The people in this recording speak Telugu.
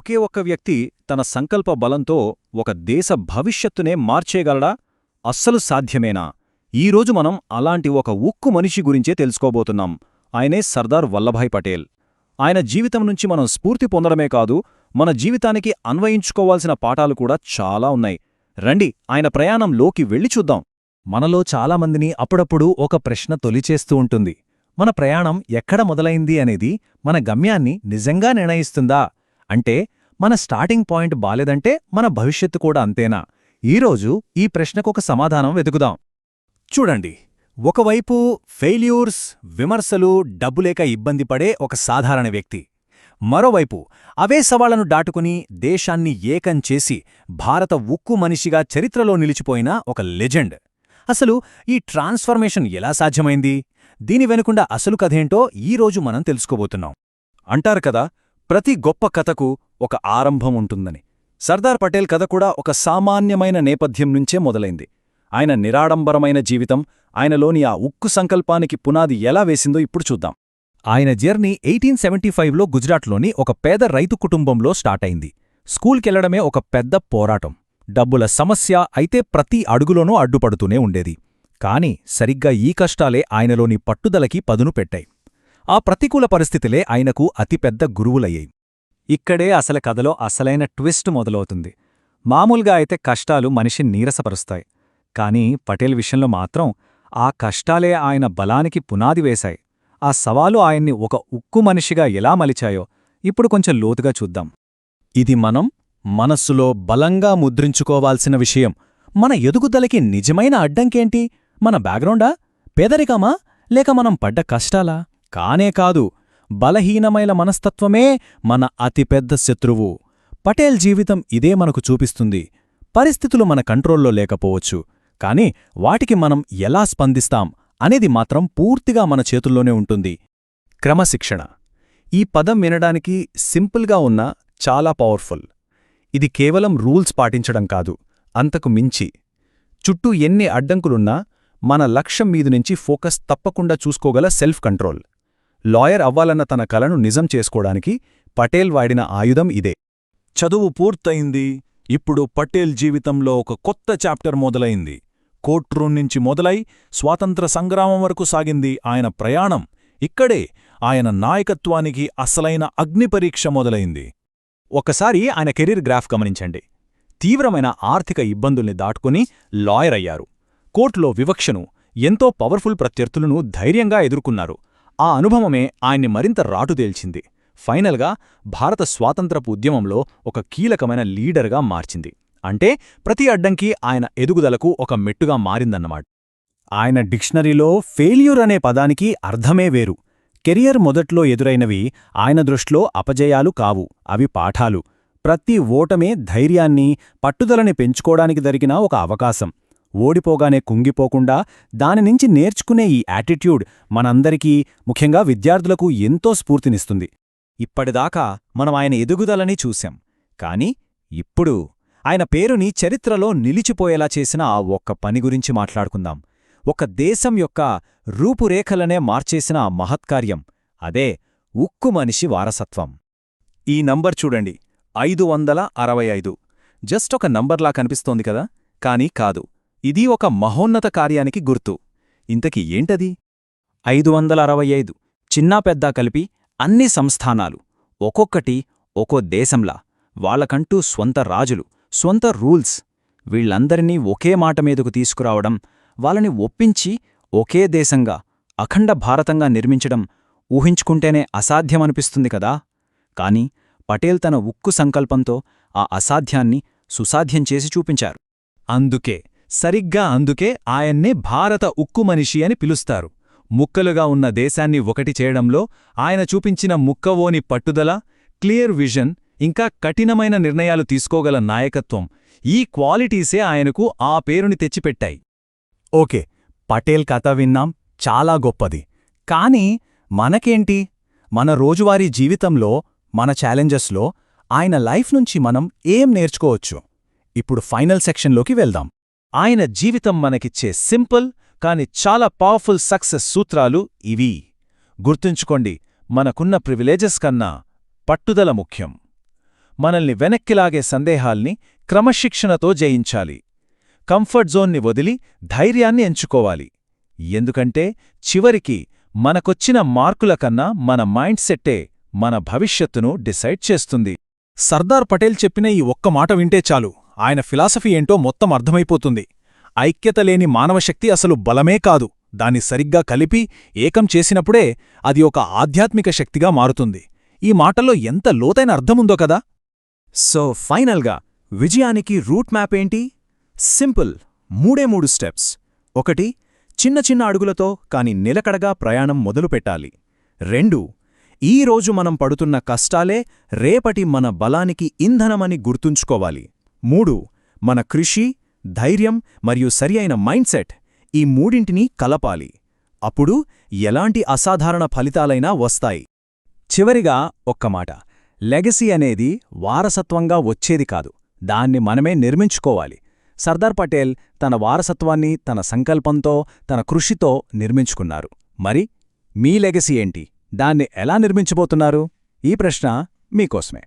ఒకే ఒక్క వ్యక్తి తన సంకల్ప బలంతో ఒక దేశ భవిష్యత్తునే మార్చేయగలడా? అస్సలు సాధ్యమేనా? ఈరోజు మనం అలాంటి ఒక ఉక్కు మనిషి గురించే తెలుసుకోబోతున్నాం. ఆయనే సర్దార్ వల్లభాయ్ పటేల్. ఆయన జీవితం నుంచి మనం స్ఫూర్తి పొందడమే కాదు, మన జీవితానికి అన్వయించుకోవాల్సిన పాఠాలు కూడా చాలా ఉన్నాయి. రండి, ఆయన ప్రయాణంలోకి వెళ్ళి చూద్దాం. మనలో చాలామందిని అప్పుడప్పుడు ఒక ప్రశ్న తొలిచేస్తూ ఉంటుంది. మన ప్రయాణం ఎక్కడ మొదలైంది అనేది మన గమ్యాన్ని నిజంగా నిర్ణయిస్తుందా? అంటే మన స్టార్టింగ్ పాయింట్ బాలేదంటే మన భవిష్యత్తు కూడా అంతేనా? ఈరోజు ఈ ప్రశ్నకొక సమాధానం వెతుకుదాం. చూడండి, ఒకవైపు ఫెయిల్యూర్స్, విమర్శలు, డబ్బులేక ఇబ్బంది పడే ఒక సాధారణ వ్యక్తి. మరోవైపు అవే సవాళ్లను దాటుకుని దేశాన్ని ఏకం చేసి భారత ఉక్కు మనిషిగా చరిత్రలో నిలిచిపోయిన ఒక లెజెండ్. అసలు ఈ ట్రాన్స్ఫర్మేషన్ ఎలా సాధ్యమైంది? దీని వెనుకుండ అసలు కథేంటో ఈరోజు మనం తెలుసుకోబోతున్నాం. అంటారు కదా, ప్రతి గొప్ప కథకు ఒక ఆరంభం ఉంటుందని. సర్దార్ పటేల్ కథ కూడా ఒక సామాన్యమైన నేపథ్యం నుంచే మొదలైంది. ఆయన నిరాడంబరమైన జీవితం, ఆయనలోని ఆ ఉక్కు సంకల్పానికి పునాది ఎలా వేసిందో ఇప్పుడు చూద్దాం. ఆయన జర్నీ 1875లో గుజరాత్లోని ఒక పేద రైతు కుటుంబంలో స్టార్టైంది. స్కూల్కెళ్లడమే ఒక పెద్ద పోరాటం. డబ్బుల సమస్య అయితే ప్రతి అడుగులోనూ అడ్డుపడుతూనే ఉండేది. కాని సరిగ్గా ఈ కష్టాలే ఆయనలోని పట్టుదలకి పదును పెట్టాయి. ఆ ప్రతికూల పరిస్థితులే ఆయనకు అతిపెద్ద గురువులయ్యాయి. ఇక్కడే అసలు కథలో అసలైన ట్విస్ట్ మొదలవుతుంది. మామూలుగా అయితే కష్టాలు మనిషిని నీరసపరుస్తాయి. కానీ పటేల్ విషయంలో మాత్రం ఆ కష్టాలే ఆయన బలానికి పునాది వేశాయి. ఆ సవాలు ఆయన్ని ఒక ఉక్కు మనిషిగా ఎలా మలిచాయో ఇప్పుడు కొంచెం లోతుగా చూద్దాం. ఇది మనం మనస్సులో బలంగా ముద్రించుకోవాల్సిన విషయం. మన ఎదుగుదలకి నిజమైన అడ్డంకేంటి? మన బ్యాక్గ్రౌండా? పేదరికమా? లేక మనం పడ్డ కష్టాలా? కానే కాదు, బలహీనమైన మనస్తత్వమే మన అతిపెద్ద శత్రువు. పటేల్ జీవితం ఇదే మనకు చూపిస్తుంది. పరిస్థితులు మన కంట్రోల్లో లేకపోవచ్చు, కాని వాటికి మనం ఎలా స్పందిస్తాం అనేది మాత్రం పూర్తిగా మన చేతుల్లోనే ఉంటుంది. క్రమశిక్షణ. ఈ పదం వినడానికి సింపుల్గా ఉన్నా చాలా పవర్ఫుల్. ఇది కేవలం రూల్స్ పాటించడం కాదు, అంతకు మించి. చుట్టూ ఎన్ని అడ్డంకులున్నా మన లక్ష్యం మీదునుంచి ఫోకస్ తప్పకుండా చూసుకోగల సెల్ఫ్ కంట్రోల్. లాయర్ అవ్వాలన్న తన కలను నిజం చేసుకోవడానికి పటేల్ వాడిన ఆయుధం ఇదే. చదువు పూర్తయింది. ఇప్పుడు పటేల్ జీవితంలో ఒక కొత్త చాప్టర్ మొదలైంది. కోర్టురూం నుంచి మొదలై స్వాతంత్ర సంగ్రామం వరకు సాగింది ఆయన ప్రయాణం. ఇక్కడే ఆయన నాయకత్వానికి అసలైన అగ్నిపరీక్ష మొదలైంది. ఒకసారి ఆయన కెరీర్ గ్రాఫ్ గమనించండి. తీవ్రమైన ఆర్థిక ఇబ్బందుల్ని దాటుకుని లాయర్ అయ్యారు. కోర్టులో వివక్షను, ఎంతో పవర్ఫుల్ ప్రత్యర్థులను ధైర్యంగా ఎదుర్కొన్నారు. ఆ అనుభవమే ఆయన్ని మరింత రాటుదేల్చింది. ఫైనల్గా భారత స్వాతంత్రపు ఉద్యమంలో ఒక కీలకమైన లీడర్గా మార్చింది. అంటే ప్రతి అడ్డంకి ఆయన ఎదుగుదలకు ఒక మెట్టుగా మారిందన్నమాట. ఆయన డిక్షనరీలో ఫెయిల్యూర్ అనే పదానికి అర్థమే వేరు. కెరియర్ మొదట్లో ఎదురైనవి ఆయన దృష్టిలో అపజయాలు కావు, అవి పాఠాలు. ప్రతి ఓటమే ధైర్యాన్ని, పట్టుదలని పెంచుకోవడానికి దొరికిన ఒక అవకాశం. ఓడిపోగానే కుంగిపోకుండా దానినుంచి నేర్చుకునే ఈ యాటిట్యూడ్ మనందరికీ, ముఖ్యంగా విద్యార్థులకు ఎంతో స్ఫూర్తినిస్తుంది. ఇప్పటిదాకా మనం ఆయన ఎదుగుదలని చూశాం. కాని ఇప్పుడు ఆయన పేరుని చరిత్రలో నిలిచిపోయేలా చేసిన ఆ ఒక్క పని గురించి మాట్లాడుకుందాం. ఒక దేశం యొక్క రూపురేఖలనే మార్చేసిన ఆ మహత్కార్యం, అదే ఉక్కు మనిషి వారసత్వం. ఈ నంబర్ చూడండి, 565. జస్ట్ ఒక నంబర్లా కనిపిస్తోంది కదా? కానీ కాదు, ఇది ఒక మహోన్నత కార్యానికి గుర్తు. ఇంతకీ ఏంటది? 565 చిన్నా పెద్దా కలిపి అన్ని సంస్థానాలు, ఒక్కొక్కటి ఒక్కో దేశంలా, వాళ్లకంటూ స్వంత రాజులు, స్వంత రూల్స్. వీళ్లందరినీ ఒకే మాట మీదకు తీసుకురావడం, వాళ్ళని ఒప్పించి ఒకే దేశంగా, అఖండ భారతంగా నిర్మించడం ఊహించుకుంటేనే అసాధ్యమనిపిస్తుంది కదా? కాని పటేల్ తన ఉక్కు సంకల్పంతో ఆ అసాధ్యాన్ని సుసాధ్యం చేసి చూపించారు. సరిగ్గా అందుకే ఆయన్నే భారత ఉక్కు మనిషి అని పిలుస్తారు. ముక్కలుగా ఉన్న దేశాన్ని ఒకటి చేయడంలో ఆయన చూపించిన ముక్కవోని పట్టుదల, క్లియర్ విజన్, ఇంకా కఠినమైన నిర్ణయాలు తీసుకోగల నాయకత్వం, ఈ క్వాలిటీసే ఆయనకు ఆ పేరుని తెచ్చిపెట్టాయి. ఓకే, పటేల్ కథ విన్నాం, చాలా గొప్పది. కానీ మనకేంటి? మన రోజువారీ జీవితంలో, మన ఛాలెంజెస్లో ఆయన లైఫ్ నుంచి మనం ఏం నేర్చుకోవచ్చు? ఇప్పుడు ఫైనల్ సెక్షన్లోకి వెళ్దాం. ఆయన జీవితం మనకిచ్చే సింపుల్ కాని చాలా పవర్ఫుల్ సక్సెస్ సూత్రాలు ఇవి. గుర్తుంచుకోండి, మనకున్న ప్రివిలేజెస్ కన్నా పట్టుదల ముఖ్యం. మనల్ని వెనక్కిలాగే సందేహాల్ని క్రమశిక్షణతో జయించాలి. కంఫర్ట్ జోన్ని వదిలి ధైర్యాన్ని ఎంచుకోవాలి. ఎందుకంటే చివరికి మనకొచ్చిన మార్కుల కన్నా మన మైండ్ సెట్టే మన భవిష్యత్తును డిసైడ్ చేస్తుంది. సర్దార్ పటేల్ చెప్పిన ఈ ఒక్క మాట వింటే చాలు, ఆయన ఫిలాసఫీ ఏంటో మొత్తం అర్థమైపోతుంది. ఐక్యత లేని మానవశక్తి అసలు బలమే కాదు, దాన్ని సరిగ్గా కలిపి ఏకం చేసినప్పుడే అది ఒక ఆధ్యాత్మిక శక్తిగా మారుతుంది. ఈ మాటల్లో ఎంత లోతైన అర్థముందో కదా. సో ఫైనల్గా విజయానికి రూట్ మ్యాప్ ఏంటి? Simple, 3 steps. 1, చిన్న చిన్న అడుగులతో కాని నిలకడగా ప్రయాణం మొదలుపెట్టాలి. 2, ఈరోజు మనం పడుతున్న కష్టాలే రేపటి మన బలానికి ఇంధనమని గుర్తుంచుకోవాలి. 3, మన కృషి, ధైర్యం మరియు సరియైన మైండ్ సెట్, ఈ మూడింటినీ కలపాలి. అప్పుడు ఎలాంటి అసాధారణ ఫలితాలైనా వస్తాయి. చివరిగా ఒక్క మాట, లెగసీ అనేది వారసత్వంగా వచ్చేది కాదు, దాన్ని మనమే నిర్మించుకోవాలి. సర్దార్ పటేల్ తన వారసత్వాన్ని తన సంకల్పంతో, తన కృషితో నిర్మించుకున్నారు. మరి మీ లెగసీ ఏంటి? దాన్ని ఎలా నిర్మించబోతున్నారు? ఈ ప్రశ్న మీకోసమే.